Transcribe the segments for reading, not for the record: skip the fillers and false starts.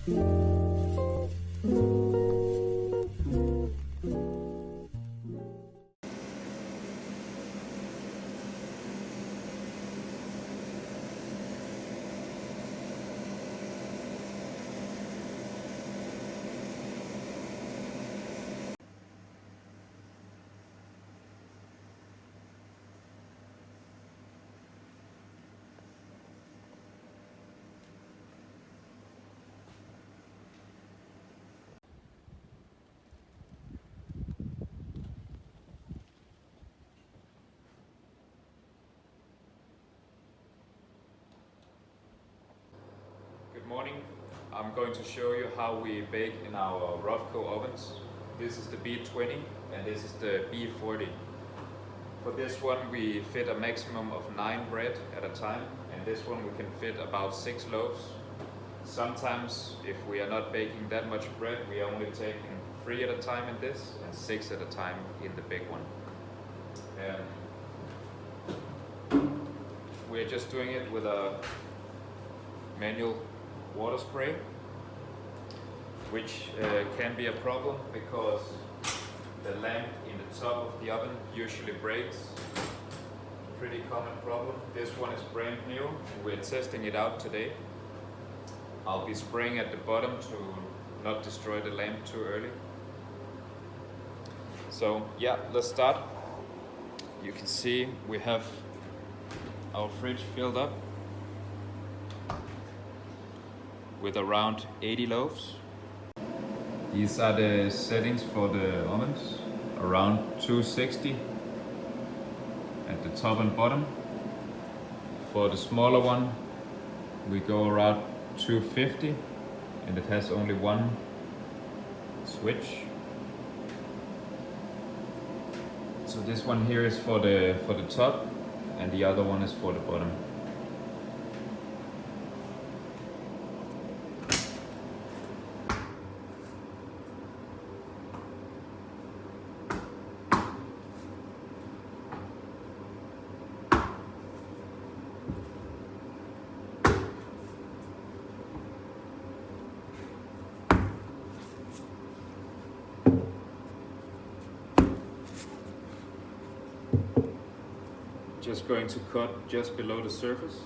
Good morning. I'm going to show you how we bake in our Rofco ovens. This is the B20 and this is the B40. For this one we fit a maximum of 9 bread at a time, and this one we can fit about 6 loaves. Sometimes if we are not baking that much bread, we are only taking 3 at a time in this and 6 at a time in the big one. We're just doing it with a manual water spray, which can be a problem because the lamp in the top of the oven usually breaks. Pretty common problem. This one is brand new and we're testing it out today. I'll be spraying at the bottom to not destroy the lamp too early. So yeah, let's start. You can see we have our fridge filled up with around 80 loaves. These are the settings for the ovens, around 260 at the top and bottom. For the smaller one, we go around 250 and it has only one switch. So this one here is for the top and the other one is for the bottom. Just going to cut just below the surface.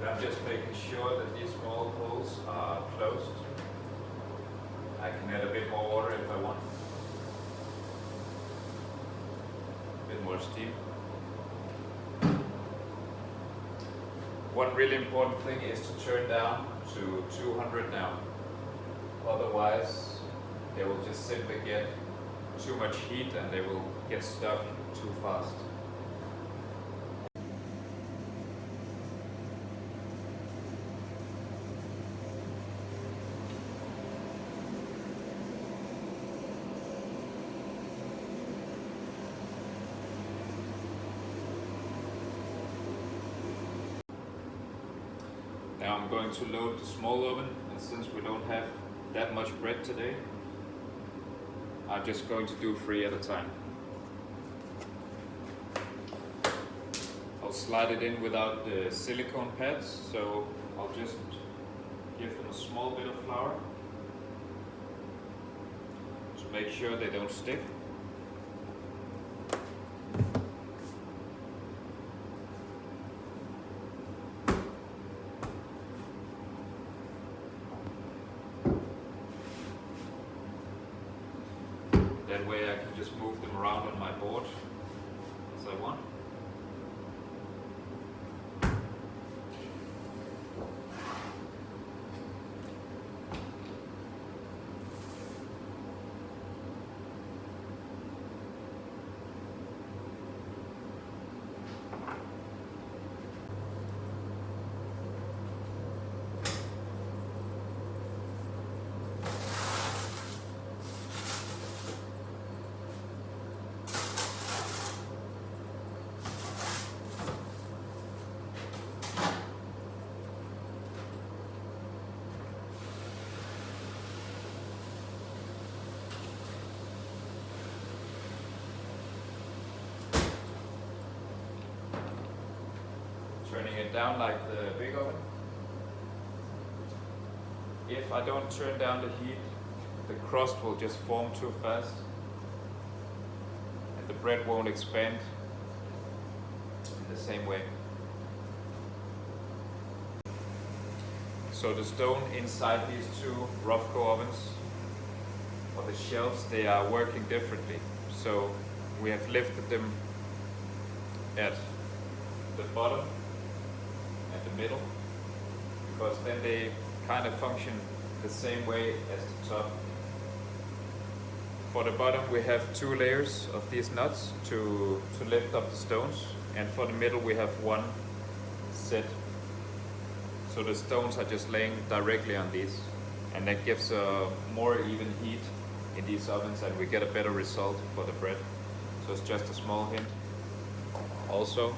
I'm just making sure that these small holes are closed. I can add a bit more water if I want. A bit more steam. One really important thing is to turn down to 200 now. Otherwise, they will just simply get too much heat and they will get stuck too fast. Now I'm going to load the small oven, and since we don't have that much bread today, I'm just going to do 3 at a time. I'll slide it in without the silicone pads, so I'll just give them a small bit of flour to make sure they don't stick. That way I can just move them around on my board as I want. Turning it down like the big oven. If I don't turn down the heat, the crust will just form too fast and the bread won't expand in the same way. So the stone inside these two Rofco ovens, or the shelves, they are working differently. So we have lifted them at the bottom and the middle, because then they kind of function the same way as the top. For the bottom we have 2 layers of these nuts to lift up the stones, and for the middle we have 1 set. So the stones are just laying directly on these, and that gives a more even heat in these ovens, and we get a better result for the bread. So it's just a small hint. Also,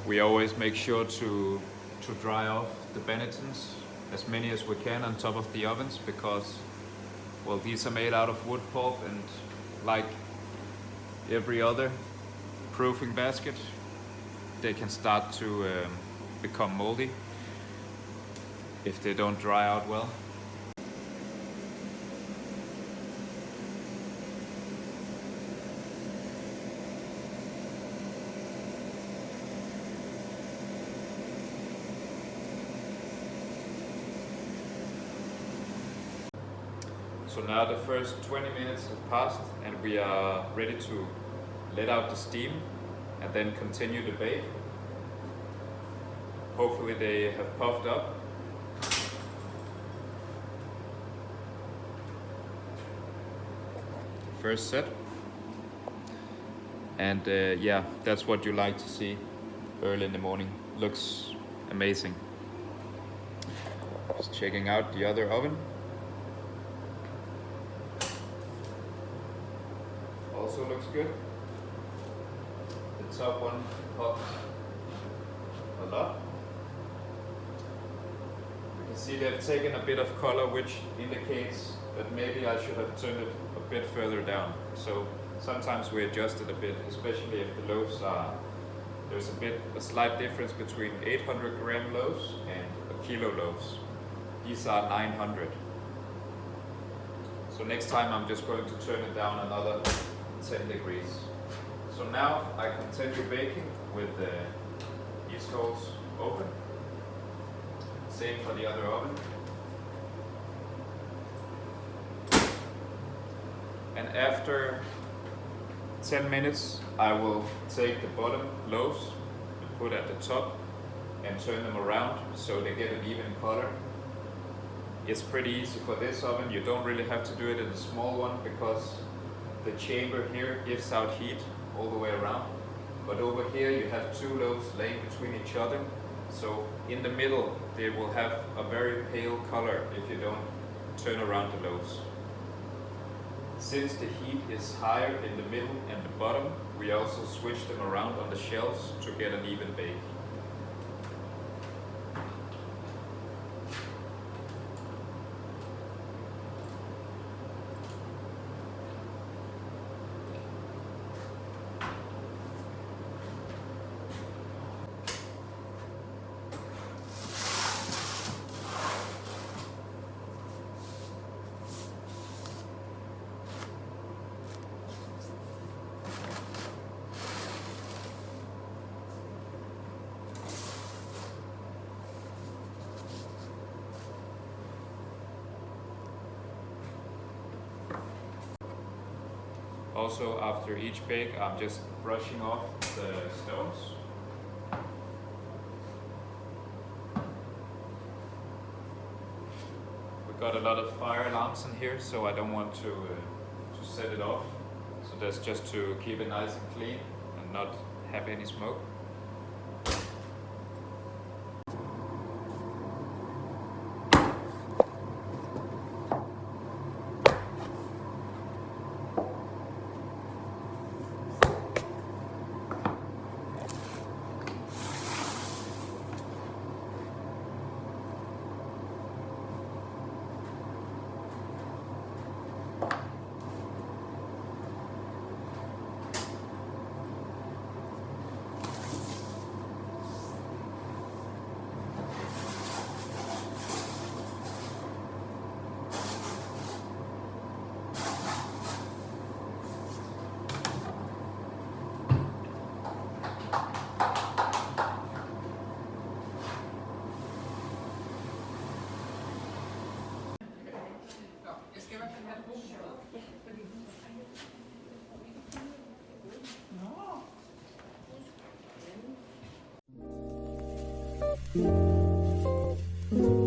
we always make sure to dry off the Benetons, as many as we can, on top of the ovens, because, well, these are made out of wood pulp, and like every other proofing basket, they can start to become moldy if they don't dry out well. So now the first 20 minutes have passed and we are ready to let out the steam and then continue the bake. Hopefully they have puffed up. First set. And yeah, that's what you like to see early in the morning. Looks amazing. Just checking out the other oven. Also looks good. The top one popped a lot. You can see they've taken a bit of color, which indicates that maybe I should have turned it a bit further down. So sometimes we adjust it a bit, especially if the loaves are, there's a slight difference between 800 gram loaves and a kilo loaves. These are 900. So next time I'm just going to turn it down another 10 degrees. So now I continue baking with these holes open. Same for the other oven. And after 10 minutes I will take the bottom loaves and put at the top and turn them around so they get an even color. It's pretty easy for this oven. You don't really have to do it in the small one because the chamber here gives out heat all the way around. But over here you have 2 loaves laying between each other. So in the middle they will have a very pale color if you don't turn around the loaves. Since the heat is higher in the middle and the bottom, we also switch them around on the shelves to get an even bake. Also, after each bake, I'm just brushing off the stones. We've got a lot of fire alarms in here, so I don't want to set it off. So that's just to keep it nice and clean and not have any smoke. Nå.